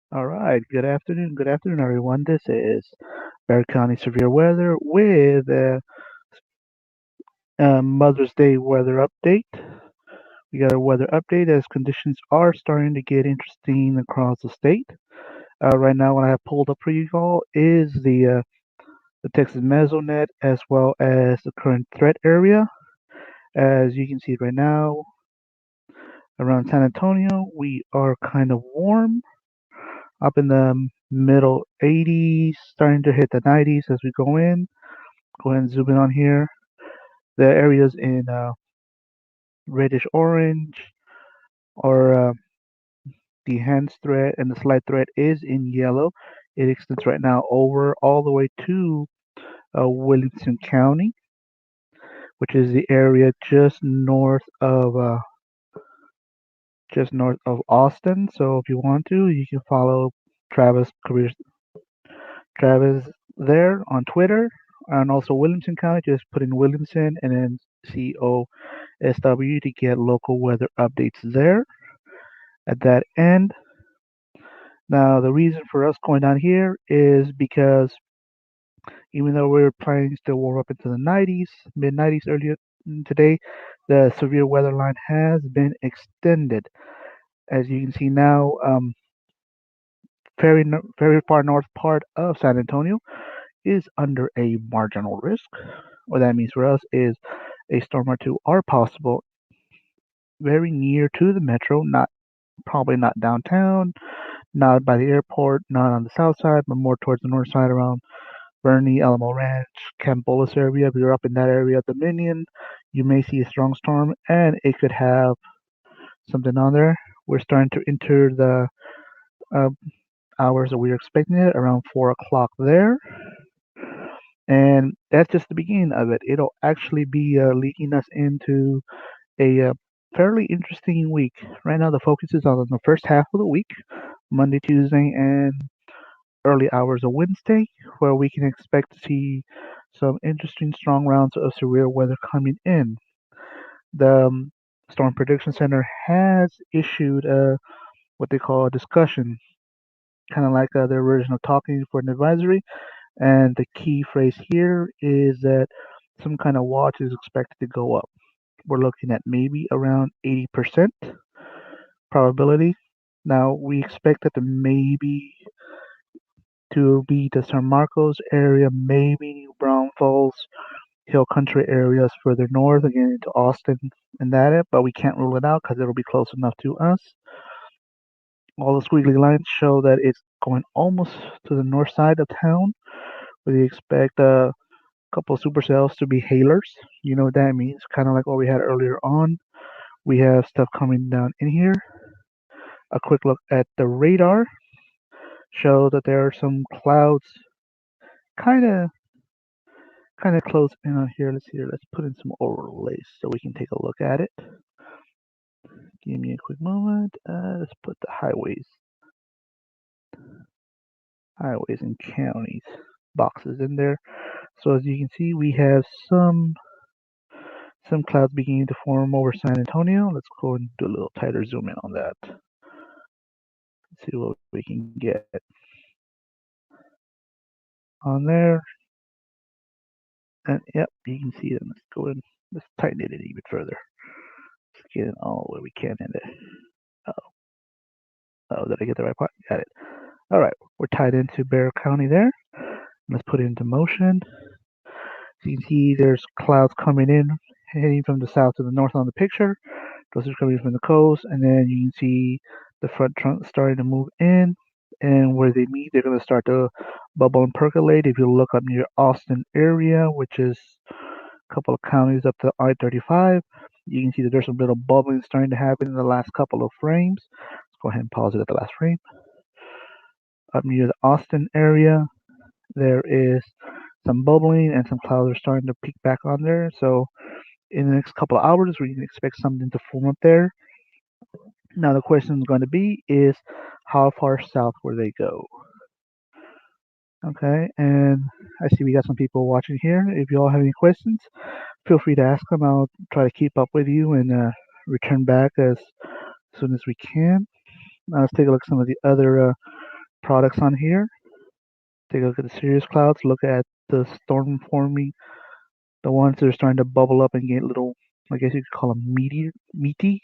All right, good afternoon, everyone. This is Bear County Severe Weather with a Mother's Day weather update. We got a weather update as conditions are starting to get interesting across the state. Right now, what I have pulled up for you all is the Texas Mesonet as well as the current threat area. As you can see right now, around San Antonio, we are kind of warm, up in the middle 80s, starting to hit the 90s as we go in. Go ahead and zoom in on here. The areas in reddish orange or the enhanced threat and the slight threat is in yellow. It extends right now over all the way to Williamson County, which is the area just north of Austin. So if you want to, you can follow Travis careers Travis there on Twitter, and also Williamson County. Just put in Williamson and then COSW to get local weather updates there at that end. Now, the reason for us going down here is because even though we're planning to warm up into the 90s, mid 90s earlier today, the severe weather line has been extended. As you can see now, very far north part of San Antonio is under a marginal risk. What that means for us is a storm or two are possible very near to the metro, not probably not downtown, not by the airport, not on the south side, but more towards the north side around Bernie, Alamo Ranch, Campolis area. If you're up in that area of Dominion, you may see a strong storm and it could have something on there. We're starting to enter the uh, hours that we're expecting it around 4 o'clock there. And that's just the beginning of it. It'll actually be leading us into a fairly interesting week. Right now, the focus is on the first half of the week, Monday, Tuesday, and early hours of Wednesday, where we can expect to see some interesting strong rounds of severe weather coming in. The Storm Prediction Center has issued what they call a discussion, kind of like their version of talking for an advisory. And the key phrase here is that some kind of watch is expected to go up. We're looking at maybe around 80% probability. Now, we expect that the maybe to be the San Marcos area, maybe New Braunfels, Hill Country areas further north, again into Austin and that, but we can't rule it out because it'll be close enough to us. All the squiggly lines show that it's going almost to the north side of town, where they expect a couple of supercells to be hailers. You know what that means, kind of like what we had earlier on. We have stuff coming down in here. A quick look at the radar show that there are some clouds kind of close in on here. Let's see here. Let's put in some overlays so we can take a look at it. Give me a quick moment. Let's put the highways and counties boxes in there. So as you can see, we have some clouds beginning to form over San Antonio. Let's go and do a little tighter zoom in on that. Let's see what we can get on there. And yep, you can see it. Let's go and let's tighten it even further. Let's get it all where we can in it. Oh, did I get the right part? Got it. All right, we're tied into Bear County there. Let's put it into motion. So you can see there's clouds coming in, heading from the south to the north on the picture. Those are coming from the coast, and then you can see the front trunk starting to move in. And where they meet, they're going to start to bubble and percolate. If you look up near Austin area, which is a couple of counties up to I-35, you can see that there's some little bubbling starting to happen in the last couple of frames. Let's go ahead and pause it at the last frame. Up near the Austin area, there is some bubbling and some clouds are starting to peek back on there. So in the next couple of hours, we can expect something to form up there. Now the question is going to be is how far south will they go? Okay, and I see we got some people watching here. If you all have any questions, feel free to ask them. I'll try to keep up with you and return back as soon as we can. Now let's take a look at some of the other products on here. Take a look at the cirrus clouds. Look at the storm forming, the ones that are starting to bubble up and get little, I guess you could call them meaty.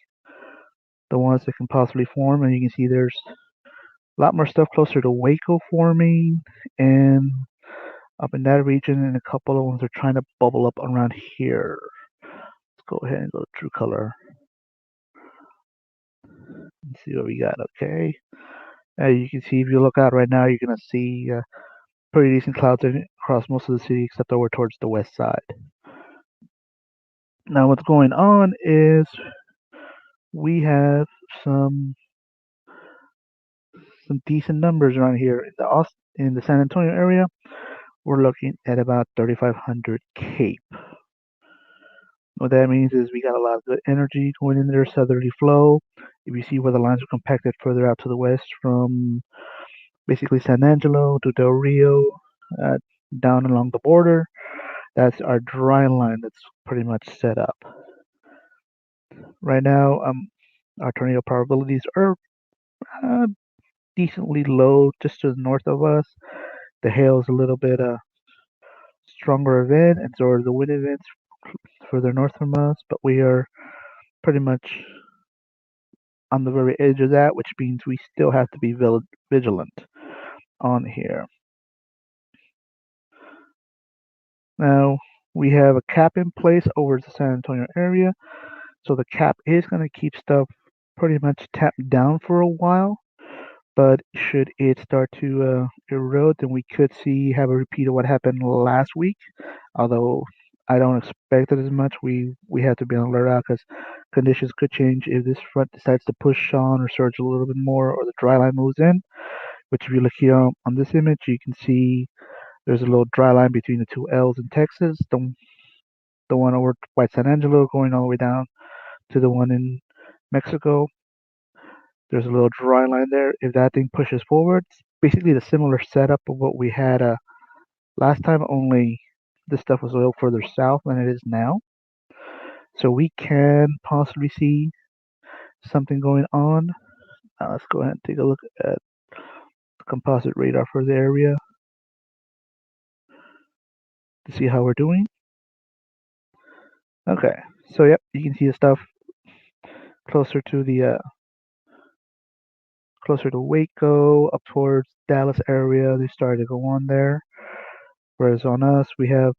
The ones that can possibly form, and you can see there's a lot more stuff closer to Waco forming, and up in that region, and a couple of ones are trying to bubble up around here. Let's go ahead and go to true color and see what we got. Okay, you can see if you look out right now, you're gonna see pretty decent clouds across most of the city, except over towards the west side. Now, what's going on is we have some decent numbers around here in the San Antonio area. We're looking at about 3,500 Cape. What that means is we got a lot of good energy going in there, southerly flow. If you see where the lines are compacted further out to the west from basically San Angelo to Del Rio, down along the border, that's our dry line that's pretty much set up. Right now, our tornado probabilities are decently low just to the north of us. The hail is a little bit stronger event, and so are the wind events further north from us, but we are pretty much on the very edge of that, which means we still have to be vigilant on here. Now, we have a cap in place over the San Antonio area, so the cap is going to keep stuff pretty much tapped down for a while, but should it start to erode, then we could have a repeat of what happened last week, although I don't expect it as much. We have to be on alert out because conditions could change if this front decides to push on or surge a little bit more, or the dry line moves in. Which, if you look here on this image, you can see there's a little dry line between the two L's in Texas. The one over by San Angelo going all the way down to the one in Mexico. There's a little dry line there. If that thing pushes forward, it's basically the similar setup of what we had last time, only this stuff was a little further south than it is now. So we can possibly see something going on. Let's go ahead and take a look at the composite radar for the area to see how we're doing. Okay, so yep, you can see the stuff closer to Waco, up towards Dallas area. They started to go on there. Whereas on us, we have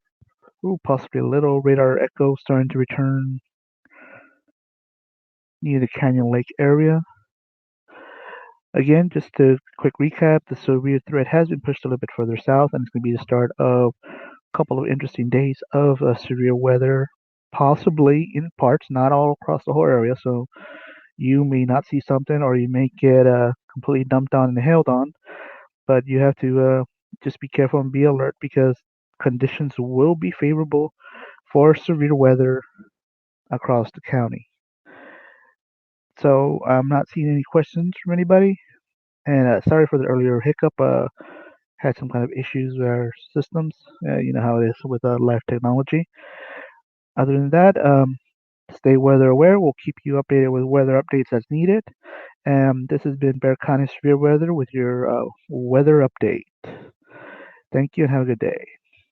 possibly a little radar echo starting to return near the Canyon Lake area. Again, just a quick recap, the severe threat has been pushed a little bit further south, and it's going to be the start of a couple of interesting days of severe weather, possibly in parts, not all across the whole area. So you may not see something, or you may get completely dumped on and hailed on, but you have to just be careful and be alert, because conditions will be favorable for severe weather across the county. So I'm not seeing any questions from anybody, and sorry for the earlier hiccup. Had some kind of issues with our systems. You know how it is with live technology. Other than that, stay weather aware. We'll keep you updated with weather updates as needed. This has been Bear County Severe Weather with your weather update. Thank you and have a good day.